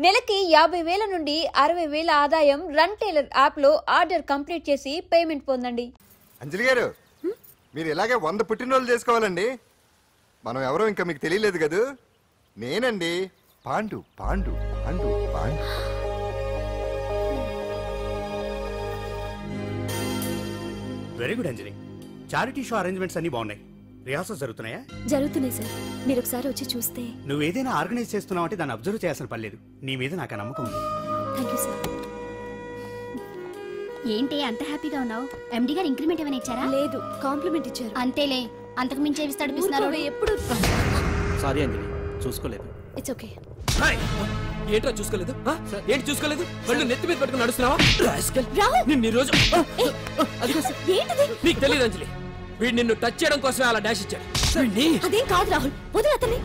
నెలకి 50,000 నుండి 60,000 ఆదాయం రన్ టైలర్ యాప్ లో ఆర్డర్ కంప్లీట్ చేసి పేమెంట్ పొందండి. అంజలి గారు, మీరు ఇలాగే 100 పుట్టినరోజులు చేసుకోవాలండి. మనం ఎవరో ఇంకా మీకు తెలియలేదు కదా, నేనండి పాండు పాండు పాండు పాండు. వెరీ గుడ్ అంజలి. చారిటీ షో అరేంజ్మెంట్స్ అన్ని బాగున్నాయి. రిహార్సల్స్ జరుగుతున్నాయా? జరుగుతున్నాయి సార్, మీరు ఒకసారి వచ్చి చూస్తే. నువ్వు ఏదైనా ఆర్గనైజ్ చేస్తున్నావు అంటే దాన్ని అబ్జర్వ్ చేయాల్సిన పని లేదు. నీ మీద నాకు నమ్మకం ఉంది. Thank you sir. ఏంటి అంత హ్యాపీగా ఉన్నావు? ఎండి గారు ఇంక్రిమెంట్ ఏమైనా ఇచ్చారా? లేదు, కాంప్లిమెంట్ ఇచ్చారు. అంతేలే, అంతకు మించి ఏమిస్తాడు పిస్తున్నారు. ఎప్పుడు సారీ అంజలి, చూసుకోలేదు. It's okay. ఏంట్రా చూసుకోలేదు? ఏంటి చూసుకోలేదు? వాళ్ళు నెత్తి మీద పట్టుకుని నడుస్తున్నావా? నిన్ను ఈ రోజు నీకు తెలియదు అంజలి, వీడు నిన్ను టచ్ చేయడం కోసమే అలా డాష్ ఇచ్చాడు. అదేం కాదు రాహుల్, వదిలే అతన్ని.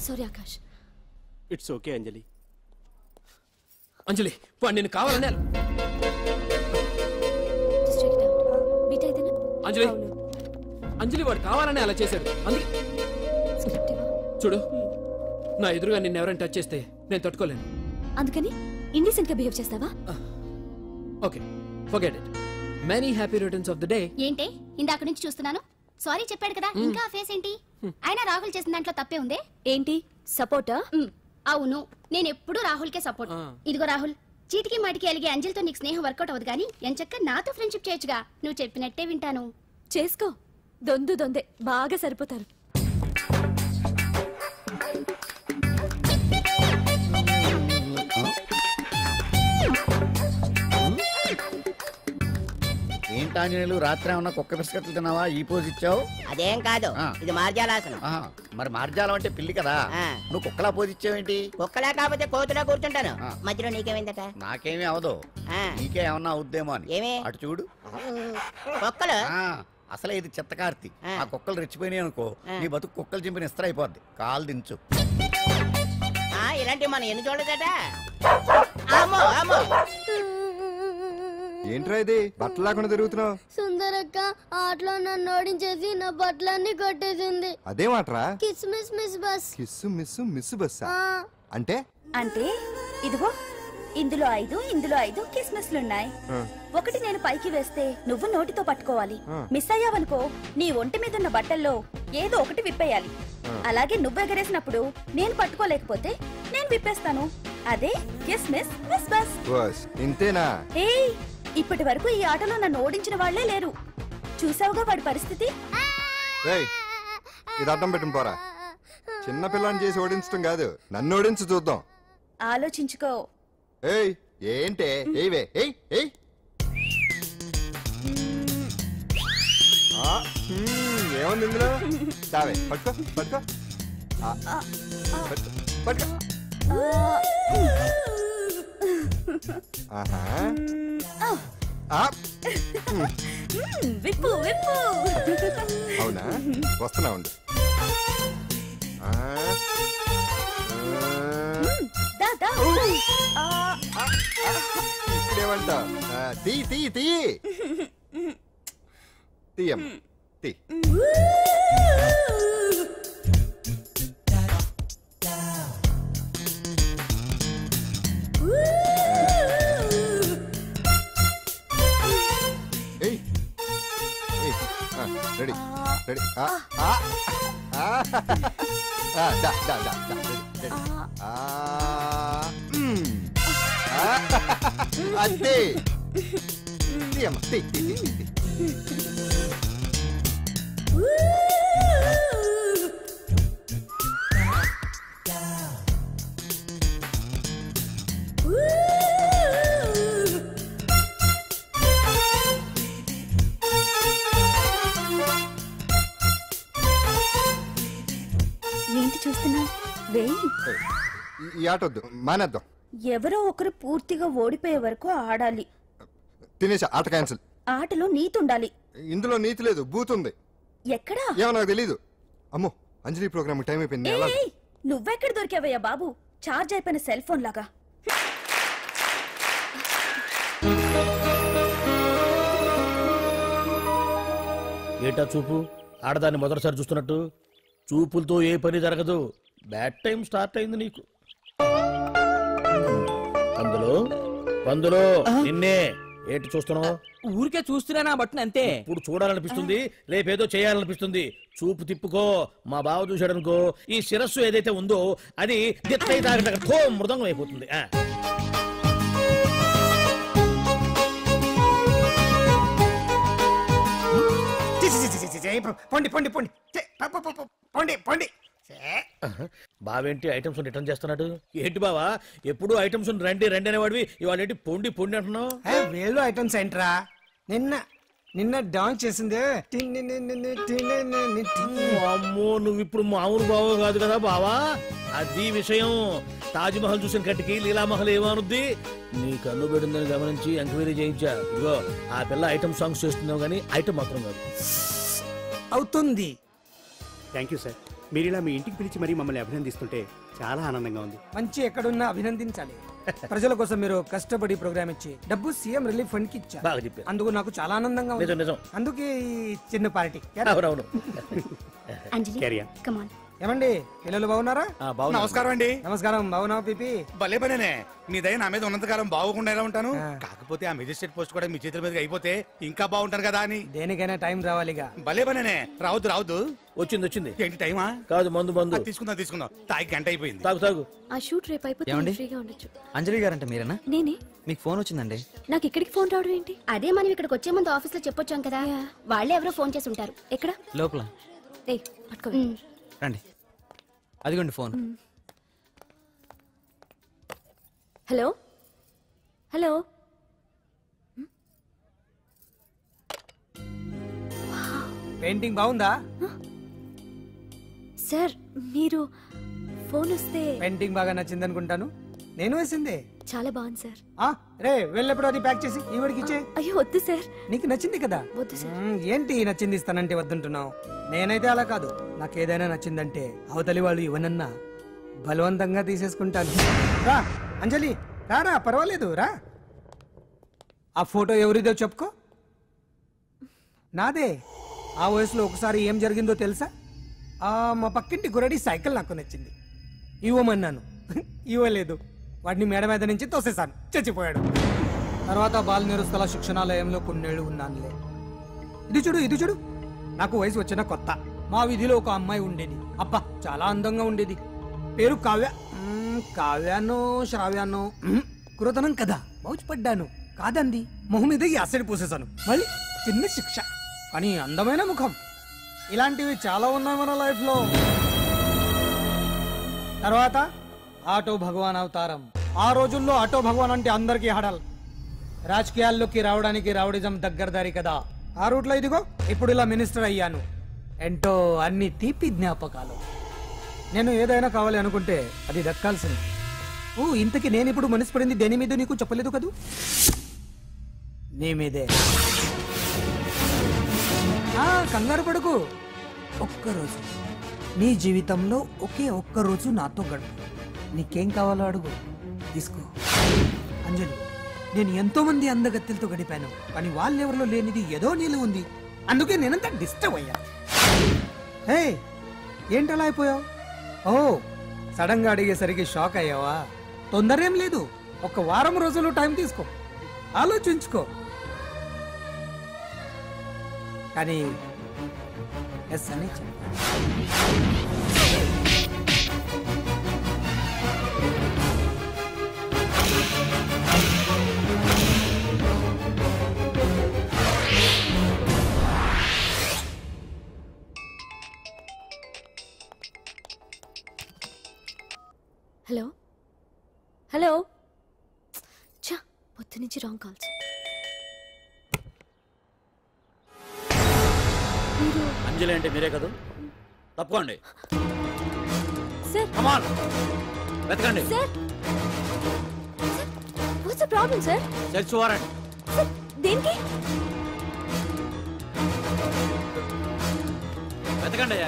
సారీ ఆకాష్. ఇట్స్ ఓకే అంజలి. అంజలి వాడు నిన్ను కావాలని అంజలి అంజలి వాడు కావాలని అలా చేశాడు. అందుకే చూడు, నా ఎదురుగా నిన్ను ఎవరైనా టచ్ చేస్తే నేను తట్టుకోలేను. అందుకని ఇండిసెంట్ గా బిహేవ్ చేస్తావా? Okay, forget it. Many happy returns of the day. ఏంటి ఇందాక నుంచి చూస్తున్నాను, సారీ చెప్పాడు కదా, ఇంకా ఆ ఫేస్ ఏంటి? అయినా రాహుల్ చేసిన దాంట్లో తప్పే ఉందే. ఏంటి సపోర్టా? అవును, నేను ఎప్పుడు రాహుల్ కే సపోర్ట్. ఇదిగో రాహుల్, చీటికి మాటికి అలిగే అంజలితో నీకు స్నేహం వర్కౌట్ అవ్వదు కానీ ఎంచక్క నాతో ఫ్రెండ్షిప్ చేయొచ్చుగా. నువ్వు చెప్పినట్టే వింటాను. చేసుకో, దొందే బాగా సరిపోతారు. ఏంటాంజనేయులు, రాత్రి ఏమన్నా కుక్క బిస్కెట్లు తిన్నావా? ఈ పోజ్ ఇచ్చావు. అదేం కాదు, ఇది మార్జాలాసనం. మరి మార్జాలం అంటే పిల్లి కదా, నువ్వు కుక్కలా పోజ్ ఇచ్చావేంటి? కుక్కలా కాకపోతే కోతులా కూర్చుంటాను. మధ్యలో నీకేమైందట? నాకేమీ అవదు, నీకే ఏమన్నా అవుద్దేమో అని. ఏమే అటు చూడు. కుక్కలు అసలే ఇది చిత్తకార్తి. ఆ కుక్కలు రెచ్చిపోయినాయి అనుకో, నీ బతుకు కుక్కలు చింపిన ఇస్త్ర అయిపోద్ది. కాలు దించు. ఇలాంటివి మనం ఎన్ని చూడదట. ఏంట్రా ఇది బట్టలు లేకుండా తిరుగుతున్నావు? సుందరక్క ఆటలో నన్ను ఓడించేసి నా బట్టలన్నీ కొట్టేసింది. అదేమాట్రా? Kiss miss miss bus. Kiss miss miss bus అంటే? అంటే ఇదిగో ఇందులో 5 కిస్మిస్లున్నాయి. ఒకటి నేను పైకి వేస్తే నువ్వు నోటితో పట్టుకోవాలి. మిస్ అయ్యావనుకో నీ ఒంటి మీద ఉన్న బట్టల్లో ఏదో ఒకటి విప్పేయాలి. అలాగే నువ్వు ఎగరేసినప్పుడు నేను పట్టుకోలేకపోతే నేను విప్పేస్తాను. అదే కిస్మిస్ మిస్ బస్. ఇంతేనా? ఏయ్, ఇప్పటి వరకు ఈ ఆటలో నన్ను ఓడించిన వాళ్లే లేరు. చూసావుగా వాడి పరిస్థితి. ఇది అర్థం పెట్టుకుని పోరా. చిన్న పిల్లని చేసి ఓడించడం కాదు, నన్ను ఓడించి చూద్దాం. ఆలోచించుకో. ఏయ్ ఏంటే? ఏవే ఏయ్ ఏయ్ ఏముంది ఇందులో? దావే పట్టుకో పట్టుకో పట్టుకో. విప్పు విప్పు. అవునా, వస్తున్నా ఉండు. ఇక్కడేమంటా? తీ తీ తీ తీయం తీ. Ready ready. అదే తీయమ్మ తీ తీ తీ తీ. ఏంటి చూస్తున్నావు? ఈ ఆట వద్దు, మానేద్దాం. ఎవరో ఒకరు పూర్తిగా ఓడిపోయే వరకు ఆడాలి. తినేసా, ఆట క్యాన్సిల్. ఆటలో నీతి ఉండాలి. ఇందులో నీతి లేదు, బూత్ ఉంది. ఎక్కడా? ఏమో నాకు తెలీదు. అమ్మో, అంజలి ప్రోగ్రామ్ టైం అయిపోయింది. నువ్వెక్కడ దొరికావయ్యా బాబు? చార్జ్ అయిపోయిన సెల్ ఫోన్ లాగా. ఏటా చూపు? ఆడదాన్ని మొదటిసారి చూస్తున్నట్టు. చూపులతో ఏ పని జరగదు. బ్యాడ్ టైం స్టార్ట్ అయింది నీకు. పందులో నిన్నే ఏంటి చూస్తున్నావు? ఊరికే చూస్తున్నానా బట్టను అంతే. ఇప్పుడు చూడాలనిపిస్తుంది, రేపేదో చేయాలనిపిస్తుంది. చూపు తిప్పుకో. మా బావ చూశాడనుకో, ఈ శిరస్సు ఏదైతే ఉందో అది దిత్తై తాగట మృదంగం అయిపోతుంది. పొండి పొండి పొండి పొండి పొండి. బావేంటి ఐటమ్స్ రిటర్న్ చేస్తున్నాడు? ఏంటి బావా ఎప్పుడు ఐటమ్స్ రండి రండి అనేవాడివి, ఇవాళ ఏంటి పొండి పొండి అంటున్నావు? వేలు ఐటమ్స్ ఏంట్రా? నిన్న డాన్స్ చేసిందే. అమ్మో, నువ్వు ఇప్పుడు మామూలు బావ కాదు కదా బావా. అది విషయం. తాజ్ మహల్ చూసిన కట్టికి లీలామహల్ ఏమనుద్ది? నీ కన్ను పెట్టిందని గమనించి ఎంక్వైరీ చేయించా. ఇగో ఆ పిల్ల ఐటమ్ సాంగ్స్ చేస్తున్నావు కానీ ఐటమ్ మాత్రం కాదు. అవుతుంది. Thank you sir. మీరు ఇలా మీ ఇంటికి పిలిచి మరీ మమ్మల్ని అభినందిస్తుంటే చాలా ఆనందంగా ఉంది. మంచి ఎక్కడున్నా అభినందించాలి. ప్రజల కోసం మీరు కష్టపడి ప్రోగ్రామ్ ఇచ్చి డబ్బు సీఎం రిలీఫ్ ఫండ్ కి ఇచ్చారు. బాగా చెప్పారు. అందుకు నాకు చాలా ఆనందంగా ఉంది. నిజం. అందుకే ఈ చిన్న పార్టీ. అవునవును. ఏమండి పిల్లలు బాగున్నారా? నమస్కారం అండి. నమస్కారం. బాగున్నావా పిపి? భలే పనేనే. మీ దయ నా మీద ఉన్నంతకాలం బాగోకుండా ఎలా ఉంటాను. కాకపోతే ఆ మెజిస్ట్రేట్ పోస్ట్ కూడా మీ చేతుల మీద అయిపోతే ఇంకా బాగుంటాను కదా అని. దేనికైనా టైం రావాలిగా. భలే పనేనే. రావద్దు. వచ్చింది. ఏంటి టైమా? కాదు మందు. తీసుకుందాం. తాగి గంట అయిపోయింది. తాగు. ఆ షూట్ రేపు అయిపోతే ఫ్రీగా ఉండొచ్చు. అంజలి గారంటే మీరేనా? నేనే. మీకు ఫోన్ వచ్చిందండి. నాకు ఇక్కడికి ఫోన్ రావడం ఏంటి? అదే మనం ఇక్కడికి వచ్చే ముందు ఆఫీస్ లో చెప్పొచ్చాం కదా, వాళ్ళే ఎవరో ఫోన్ చేసి ఉంటారు. ఎక్కడ? లోపల. ఏయ్ పట్టుకో. రండి. అదిగోండి ఫోన్. హలో. పెయింటింగ్ బాగుందా సార్? మీరు ఫోన్ వస్తే పెయింటింగ్ బాగా నచ్చింది అనుకుంటాను. నేను వేసిందే. చాలా బాగుంది సార్. రే వెళ్ళప్పుడు అది ప్యాక్ చేసి ఈవిడికి ఇచ్చే. అయ్యో వద్దు సార్. నీకు నచ్చింది కదా. వద్దు సార్. ఏంటి నచ్చింది ఇస్తానంటే వద్దుంటున్నావు? నేనైతే అలా కాదు. నాకు ఏదైనా నచ్చిందంటే అవతలి వాళ్ళు ఇవ్వనన్నా బలవంతంగా తీసేసుకుంటాను. రా అంజలి, రా పర్వాలేదు రా. ఆ ఫోటో ఎవరిదో చెప్పుకో. నాదే. ఆ వయసులో ఒకసారి ఏం జరిగిందో తెలుసా? మా పక్కింటి గురడి సైకిల్ నాకు నచ్చింది. ఇవ్వమన్నాను, ఇవ్వలేదు. వాడిని మేడ మీద నుంచి తోసేశాను, చచ్చిపోయాడు. తర్వాత బాల నిరుస్తల శిక్షణాలయంలో కొన్నేళ్లు ఉన్నానులే. ఇది చూడు నాకు వయసు వచ్చిన కొత్త. మా వీధిలో ఒక అమ్మాయి ఉండేది. అబ్బా చాలా అందంగా ఉండేది. పేరు కావ్యానో శ్రావ్యానో. కురతనం కదా, మౌచిపడ్డాను. కాదండి, మొహం మీద యాసిడ్ పూసేశాను. మళ్ళీ చిన్న శిక్ష, కానీ అందమైన ముఖం. ఇలాంటివి చాలా ఉన్నాయి మన లైఫ్ లో. తర్వాత ఆటో భగవాన్ అవతారం. ఆ రోజుల్లో ఆటో భగవాన్ అంటే అందరికీ హడల్. రాజకీయాల్లోకి రావడానికి రౌడిజం దగ్గరదారి కదా. ఆ రూట్లో ఇదిగో ఇప్పుడు ఇలా మినిస్టర్ అయ్యాను. ఏంటో అన్ని తీపి జ్ఞాపకాలు. నేను ఏదైనా కావాలి అనుకుంటే అది దక్కాల్సింది. ఇంతకీ నేను ఇప్పుడు మనసు పడింది దేని మీద నీకు చెప్పలేదు కదూ? నీ మీదే. కంగారు పడుకు. ఒక్కరోజు నీ జీవితంలో ఒక్క రోజు నాతో గడుపు. నీకేం కావాలో అడుగు, తీసుకో. అంజలి, నేను ఎంతో మంది అందగత్తెలతో గడిపాను, కానీ వాళ్ళెవరిలో లేనిది ఏదో నీళ్ళు ఉంది. అందుకే నేనంతా డిస్టర్బ్ అయ్యా. హే, ఏంటలా అయిపోయావు? సడన్ గా అడిగేసరికి షాక్ అయ్యావా? తొందర ఏం లేదు. 1 వారం రోజులు టైం తీసుకో, ఆలోచించుకో. కానీ ఎస్ అని హలో. చా, పొద్దు నుంచి రాంగ్ కాల్స్. అంజలి అంటే మీరే కదా? తప్పుకోండి సార్. వెతకండి sir. What's the problem sir? Search warrant. దేనికి? వెతకండి.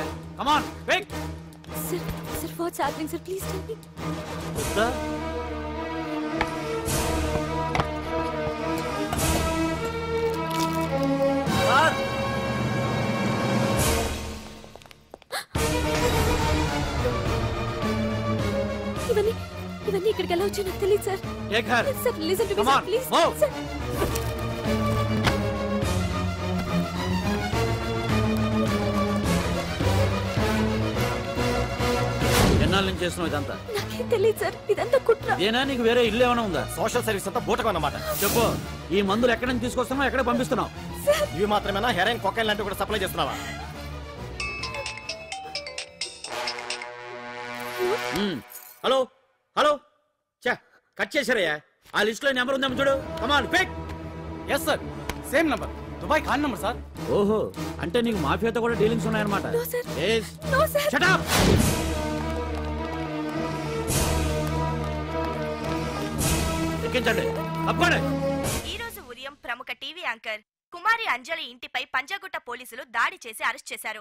Come on, wait. Sir, what's happening, sir? Please tell me. Sir? ఇవన్నీ ఇక్కడికి ఎలా వచ్చానో తెలియదు sir. A Ghar? Sir listen to me Come sir on, please. move. Sir ఎన్నాళ్ళ నుంచి చేస్తున్నావు ఇదంతా? నాకేం తెలియదు సార్, ఇదంతా కుట్ర. ఇదేనా నీకు వేరే ఇల్లు ఏమైనా ఉందా? సోషల్ సర్వీస్ అంతా బూటకం అన్నమాట. చెప్పు, ఈ మందులు ఎక్కడి నుంచి తీసుకొస్తున్నావు, ఎక్కడ పంపిస్తున్నావు? ఇవి మాత్రమేనా? హెరాయిన్, కొకైన్ లాంటివి కూడా సప్లై చేస్తున్నావా? హలో హలో, చా కట్ చేశారయ్యా. ఆ లిస్ట్ లో నెంబర్ ఉందేమో చూడు. Come on pick. Yes sir, same number, Dubai Khan number sir. ఓహో, అంటే నీకు మాఫియాతో కూడా డీలింగ్స్ ఉన్నాయన్నమాట. Shut up. ఎక్కించండి, అబ్బండి. ఈ రోజు ఉదయం ప్రముఖ టీవీ యాంకర్ కుమారి అంజలి ఇంటిపై పంజాగుట్ట పోలీసులు దాడి చేసి అరెస్ట్ చేశారు.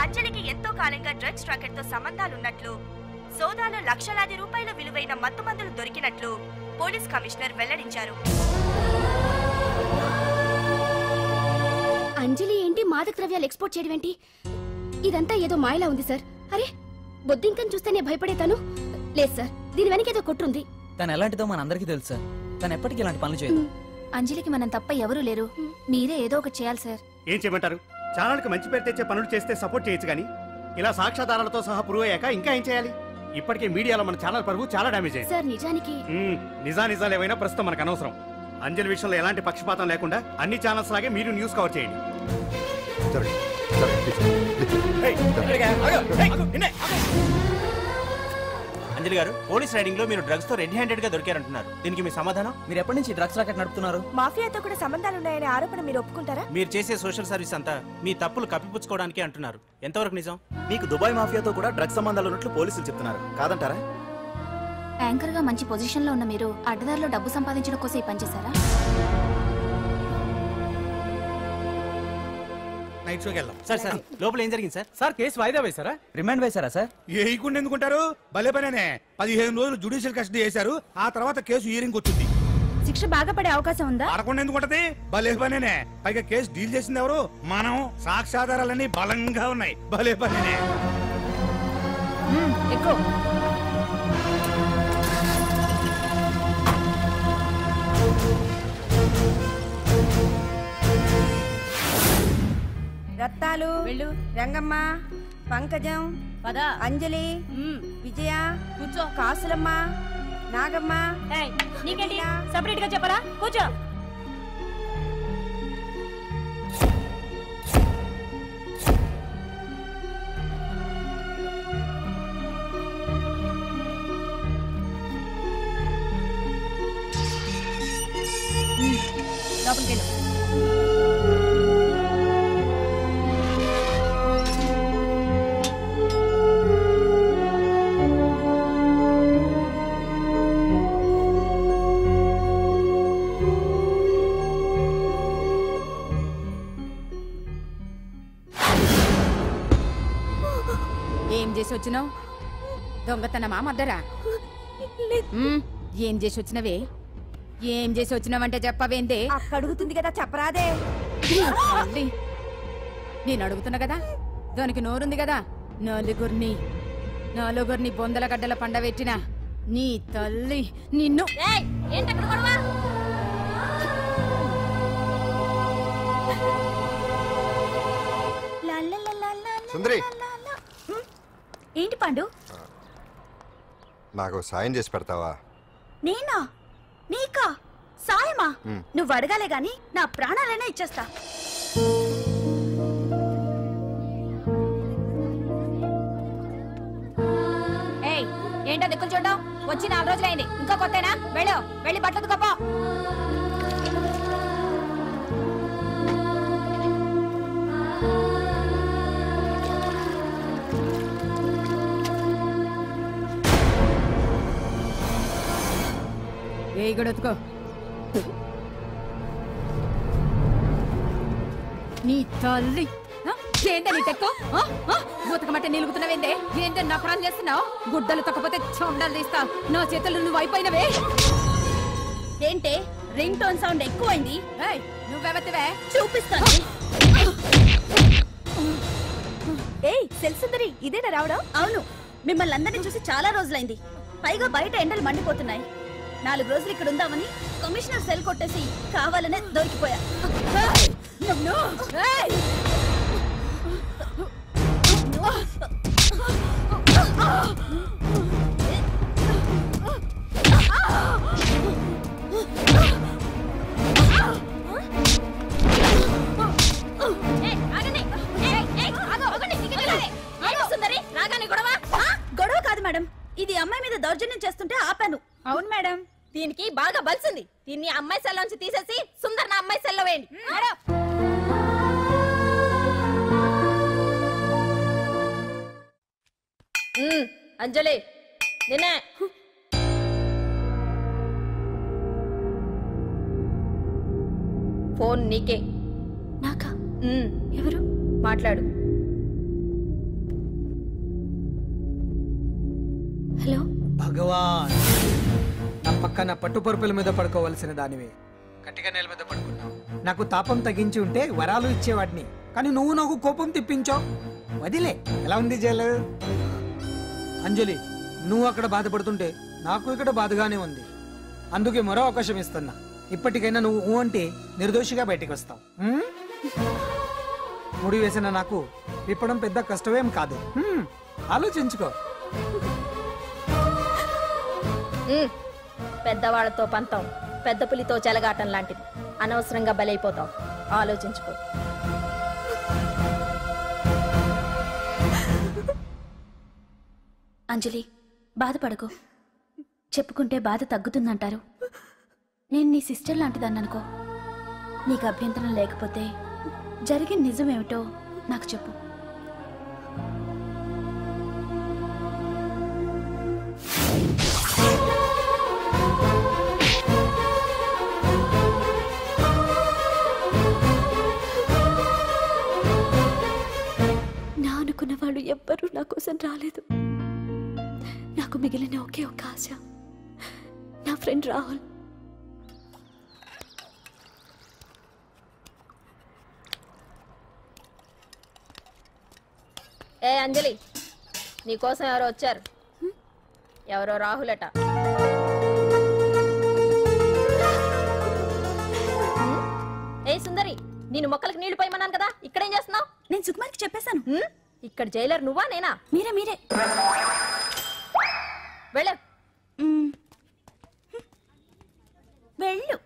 అంజలికి ఎంతో కాలంగా డ్రగ్స్ రాకెట్ తో సంబంధాలున్నట్లు, సోదాలో లక్షలాది రూపాయల విలువైన మత్తుమందులు దొరికినట్లు పోలీస్ కమిషనర్ వెల్లడించారు. అంజలి ఏంటి మాదక ద్రవ్యాలు ఎక్స్పోర్ట్ చేయడం ఏంటి? ఇదంతా ఏదో మాయలా ఉంది సార్. అరే బొద్దింకని చూస్తేనే భయపడేతాను. లేదు సార్, దీని వెనక ఏదో కొట్టుంది. తను ఎలాంటిదో మనందరికీ తెలుసు సార్. తను ఎప్పటికీ ఇలాంటి పనులు చేయదు. అంజలికి మనం తప్ప ఎవరూ లేరు. మీరే ఏదో ఒకటి చేయాలి సార్. ఏం చేయమంటారు? ఛానల్కి మంచి పేరు తెచ్చే పనులు చేస్తే సపోర్ట్ చేయొచ్చు కానీ ఇలా సాక్ష్యాధారాలతో సహా ప్రూవ్ అయ్యాక ఇంకా ఏం చేయాలి? ఇప్పటికే మీడియాలో మన ఛానల్ పరువు చాలా డ్యామేజ్ అయింది. సార్ నిజానికి నిజాలు ఏమైనా ప్రస్తుతం మనకు అనవసరం. అంజలి విషయంలో ఎలాంటి పక్షపాతం లేకుండా అన్ని ఛానల్స్ లాగే మీరు న్యూస్ కవర్ చేయండి. అంజలి గారు, పోలీస్ రైడింగ్ లో మీరు డ్రగ్స్ తో రెడ్ హ్యాండెడ్ గా దొరికారంటున్నారు. దీనికి మీ సమాధానం? మీరు ఎప్పటి నుంచి డ్రగ్స్ రాకెట్ నడుపుతున్నారు? మాఫియాతో కూడా సంబంధాలున్నాయనే ఆరోపణ మీరు ఒప్పుకుంటారా? మీరు చేసే సోషల్ సర్వీస్ అంతా మీ తప్పులు కప్పిపుచ్చుకోవడానికి అంటున్నారు. ఎంతవరకు నిజం? మీకు దుబాయ్ మాఫియాతో కూడా డ్రగ్స్ సంబంధాలు ఉన్నట్లు పోలీసులు చెప్తున్నారు, కాదంటారా? యాంకర్ గా మంచి పొజిషన్ లో ఉన్న మీరు అడ్డదారిలో డబ్బు సంపాదించడం కోసం ఈ పని చేశారా? నైట్ షోకి వెళ్దాం. సార్ సార్, లోపల ఏం జరిగింది సార్? సార్ కేసు వాయిదా వేశారా? రిమాండ్ వేశారా సార్? ఏయకుండా ఎందుకుంటారు? భలే పనేనే. 15 రోజులు జుడిషియల్ కస్టడీ చేశారు. ఆ తర్వాత కేసు హియరింగ్ వచ్చింది. శిక్ష బాగా పడే అవకాశం ఉందా? పడకుండా ఎందుకుంటది? భలే పనేనే. పైగా కేసు డీల్ చేసింది ఎవరు? మనం. సాక్ష్యాధారాలన్నీ బలంగా ఉన్నాయి. భలే పనేనే. ఎక్కువ రత్నాలు, రంగమ్మ, పంకజం, అంజలి, విజయ, కూర్చో, కాసులమ్మ, నాగమ్మ. నీకేంటి సెపరేట్ గా చెప్పరా? కూర్చో. లోపలికి వెళ్ళు. ఏం చేసి వచ్చినావు? దొంగతనమా మద్దరా? ఏం చేసి వచ్చినవే? ఏం చేసి వచ్చినావంటే చెప్పవేందే? అడుగుతుంది కదా, చెప్పరాదే. నేను అడుగుతున్నా కదా, దానికి నోరుంది కదా. నలుగురిని బొందల గడ్డల పండబెట్టిన నీ తల్లి నిన్ను. సుందరి, ఏంటి పాండు? నాకు సాయం చేసి పెడతావా? నేనా? నీకా సాయమా? నువ్వు అడగాలే గాని నా ప్రాణాలైనా ఇచ్చేస్తా. ఏంటో దిక్కులు చూడడం? వచ్చి 4 రోజులైంది, ఇంకా కొత్తేనా? వెళ్ళి బట్టలు గొప్ప. గొడవతుకో. నీ తల్లి ఏంటే నీ టెక్కు? బూతకమంటే నిలుగుతున్నావేందే? ఏంటే నఫరాలు చేస్తున్నావు? గుడ్డలు తొక్కపోతే చొండాలు తీస్తా. నా చేతులు నువ్వు అయిపోయినవే. ఏంటే రింగ్ టోన్ సౌండ్ ఎక్కువైంది? నువ్వెవతివే? చూపిస్తాను. ఏయ్ సెల్సుందరి, ఇదేనా రావడం? అవును, మిమ్మల్ని అందరినీ చూసి చాలా రోజులైంది. పైగా బయట ఎండలు మండిపోతున్నాయి. 4 రోజులు ఇక్కడ ఉందామని కమిషనర్ సెల్ కొట్టేసి కావాలనే దొరికిపోయా. గొడవ కాదు మేడం, ఇది అమ్మాయి మీద దౌర్జన్యం చేస్తుంటే ఆపాను. అవును మేడం, దీనికి బాగా బలిసింది. దీన్ని అమ్మాయి సెల్ నుంచి తీసేసి సుందర్ నా అమ్మాయి సెల్లో వేయండి. అంజలి నిన్నే. ఫోన్ నీకే. నాకా? ఎవరు? మాట్లాడు. హలో భగవాన్, నా పక్కన పట్టుపరుపుల మీద పడుకోవలసిన దానివే గట్టిగా నేల మీద పడుకున్నావు. నాకు తాపం తగ్గించి ఉంటే వరాలు ఇచ్చేవాడిని, కానీ నువ్వు నాకు కోపం తెప్పించావు. వదిలే. ఎలా ఉంది జైలు? అంజలి, నువ్వు అక్కడ బాధపడుతుంటే నాకు ఇక్కడ బాధగానే ఉంది. అందుకే మరో అవకాశం ఇస్తున్నా. ఇప్పటికైనా నువ్వు అంటే నిర్దోషిగా బయటికి వస్తావు. ముడి వేసిన నాకు విప్పడం పెద్ద కష్టమేం కాదు. ఆలోచించుకో. పెద్దవాళ్లతో పంతం పెద్ద పులితో చెలగాటం లాంటిది. అనవసరంగా బలైపోతావు. ఆలోచించుకో. అంజలి, బాధపడకు. చెప్పుకుంటే బాధ తగ్గుతుందంటారు. నేను నీ సిస్టర్ లాంటిదన్ననుకో. నీకు అభ్యంతరం లేకపోతే జరిగిన నిజమేమిటో నాకు చెప్పు. నా అనుకున్న వాళ్ళు ఎవ్వరూ నా కోసం రాలేదు. నాకు మిగిలిన ఒకే ఒక ఆశ నా ఫ్రెండ్ రాహుల్. ఏ అంజలి, నీకోసం ఎవరో వచ్చారు. ఎవరో రాహుల్ అట. ఏ సుందరి, నేను మొక్కలకు నీళ్లు పోయమన్నాను కదా, ఇక్కడేం చేస్తున్నావు? నేను సుకుమార్కి చెప్పేశాను. ఇక్కడ జైలర్ నువ్వా నేనా? మీరే. వెళ్ళ. వెళ్ళు.